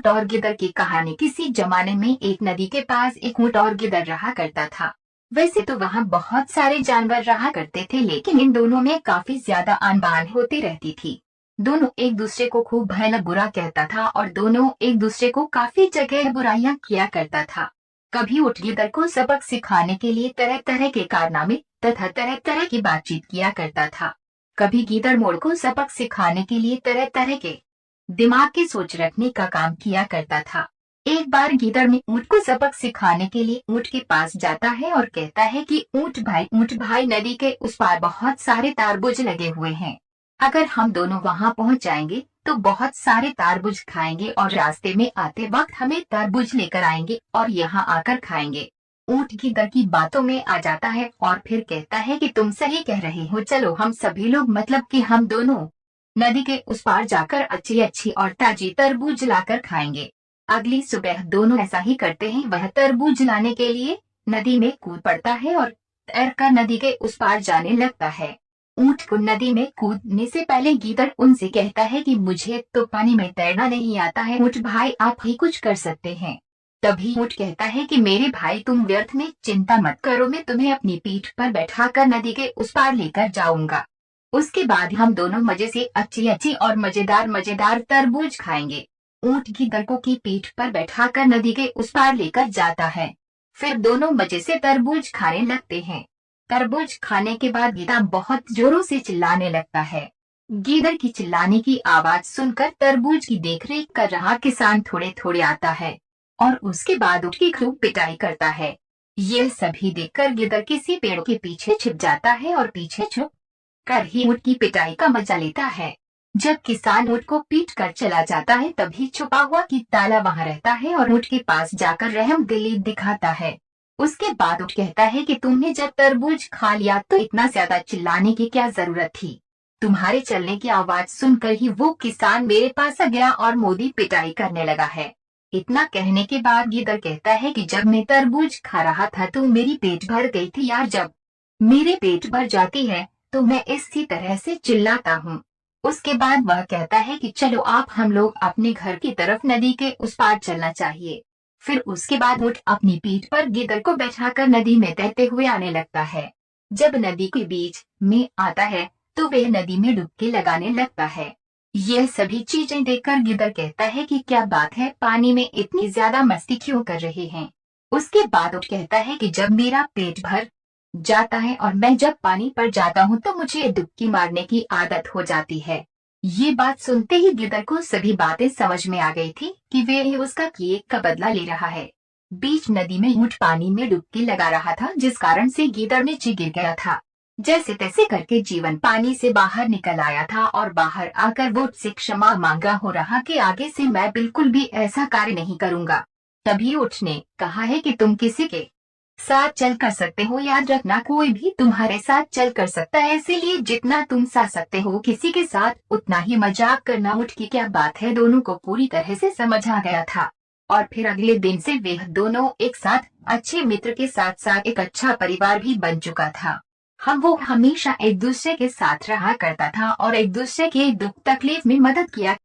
और गिद्ध की कहानी। किसी जमाने में एक नदी के पास एक ऊंट और गिद्ध रहा करता था। वैसे तो वहाँ बहुत सारे जानवर रहा करते थे, लेकिन इन दोनों में काफी ज्यादा अनबन होती रहती थी। दोनों एक दूसरे को खूब भयानक बुरा कहता था और दोनों एक दूसरे को काफी जगह बुराइयां किया करता था। कभी ऊंट गिद्ध को सबक सिखाने के लिए तरह तरह के कारनामे तथा तरह तरह की बातचीत किया करता था। कभी गिद्ध मोड़ को सबक सिखाने के लिए तरह तरह के दिमाग की सोच रखने का काम किया करता था। एक बार गिद्ध ने ऊंट को सबक सिखाने के लिए ऊंट के पास जाता है और कहता है कि ऊंट भाई, नदी के उस पार बहुत सारे तारबूज लगे हुए हैं। अगर हम दोनों वहां पहुंच जाएंगे तो बहुत सारे तारबूज खाएंगे और रास्ते में आते वक्त हमें तरबूज लेकर आएंगे और यहाँ आकर खाएंगे। ऊंट गिद्ध की बातों में आ जाता है और फिर कहता है कि तुम सही कह रहे हो, चलो हम सभी लोग, मतलब कि हम दोनों नदी के उस पार जाकर अच्छी अच्छी और ताजी तरबूज लाकर खाएंगे। अगली सुबह दोनों ऐसा ही करते हैं। वह तरबूज लाने के लिए नदी में कूद पड़ता है और तैरकर नदी के उस पार जाने लगता है। ऊंट को नदी में कूदने से पहले गिद्ध उनसे कहता है कि मुझे तो पानी में तैरना नहीं आता है, ऊंट भाई आप ही कुछ कर सकते हैं। तभी ऊंट कहता है कि मेरे भाई तुम व्यर्थ में चिंता मत करो, मैं तुम्हें अपनी पीठ पर बैठाकर नदी के उस पार लेकर जाऊंगा। उसके बाद हम दोनों मजे से अच्छी अच्छी और मजेदार मजेदार तरबूज खाएंगे। ऊंट गिद्ध को की पीठ पर बैठाकर नदी के उस पार लेकर जाता है। फिर दोनों मजे से तरबूज खाने लगते हैं। तरबूज खाने के बाद गिद्ध बहुत जोरों से चिल्लाने लगता है। गिद्ध की चिल्लाने की आवाज सुनकर तरबूज की देखरेख कर रहा किसान थोड़े थोड़े आता है और उसके बाद ऊंट की खूब पिटाई करता है। यह सभी देखकर गिद्ध किसी पेड़ के पीछे छिप जाता है और पीछे छुप कर ही ऊंट की पिटाई का मजा लेता है। जब किसान ऊंट को पीट कर चला जाता है तभी छुपा हुआ की ताला वहां रहता है और ऊंट के पास जाकर रहमदिली दिखाता है। उसके बाद ऊंट कहता है कि तुमने जब तरबूज खा लिया तो इतना ज्यादा चिल्लाने की क्या जरूरत थी। तुम्हारे चलने की आवाज सुनकर ही वो किसान मेरे पास आ गया और मोदी पिटाई करने लगा है। इतना कहने के बाद गिद्ध कहता है कि जब मैं तरबूज खा रहा था तो मेरी पेट भर गई थी यार, जब मेरे पेट भर जाती है तो मैं इसी तरह से चिल्लाता हूँ। उसके बाद वह कहता है कि चलो आप हम लोग अपने घर की तरफ नदी के उस पार चलना चाहिए। फिर उसके बाद ऊंट अपनी पीठ पर गिद्ध को बैठाकर नदी में तैरते हुए आने लगता है। जब नदी के बीच में आता है तो वह नदी में डुबकी लगाने लगता है। यह सभी चीजें देखकर गिद्ध कहता है कि क्या बात है, पानी में इतनी ज्यादा मस्ती क्यों कर रहे हैं। उसके बाद ऊंट कहता है कि जब मेरा पेट भर जाता है और मैं जब पानी पर जाता हूँ तो मुझे डुबकी मारने की आदत हो जाती है। ये बात सुनते ही गिद्ध को सभी बातें समझ में आ गई थी कि वे उसका किए का बदला ले रहा है। बीच नदी में ऊंट पानी में डुबकी लगा रहा था, जिस कारण से गिद्ध नीचे गिर गया था। जैसे तैसे करके जीवन पानी से बाहर निकल आया था और बाहर आकर वो से क्षमा मांगा हो रहा कि आगे से मैं बिल्कुल भी ऐसा कार्य नहीं करूँगा। तभी ऊंट ने कहा है कि तुम किसी के साथ चल कर सकते हो, याद रखना कोई भी तुम्हारे साथ चल कर सकता है, इसीलिए जितना तुम सा सकते हो किसी के साथ उतना ही मजाक करना। ऊंट की क्या बात है दोनों को पूरी तरह से समझ आ गया था और फिर अगले दिन से वे दोनों एक साथ अच्छे मित्र के साथ साथ एक अच्छा परिवार भी बन चुका था। वो हमेशा एक दूसरे के साथ रहा करता था और एक दूसरे के दुख तकलीफ में मदद किया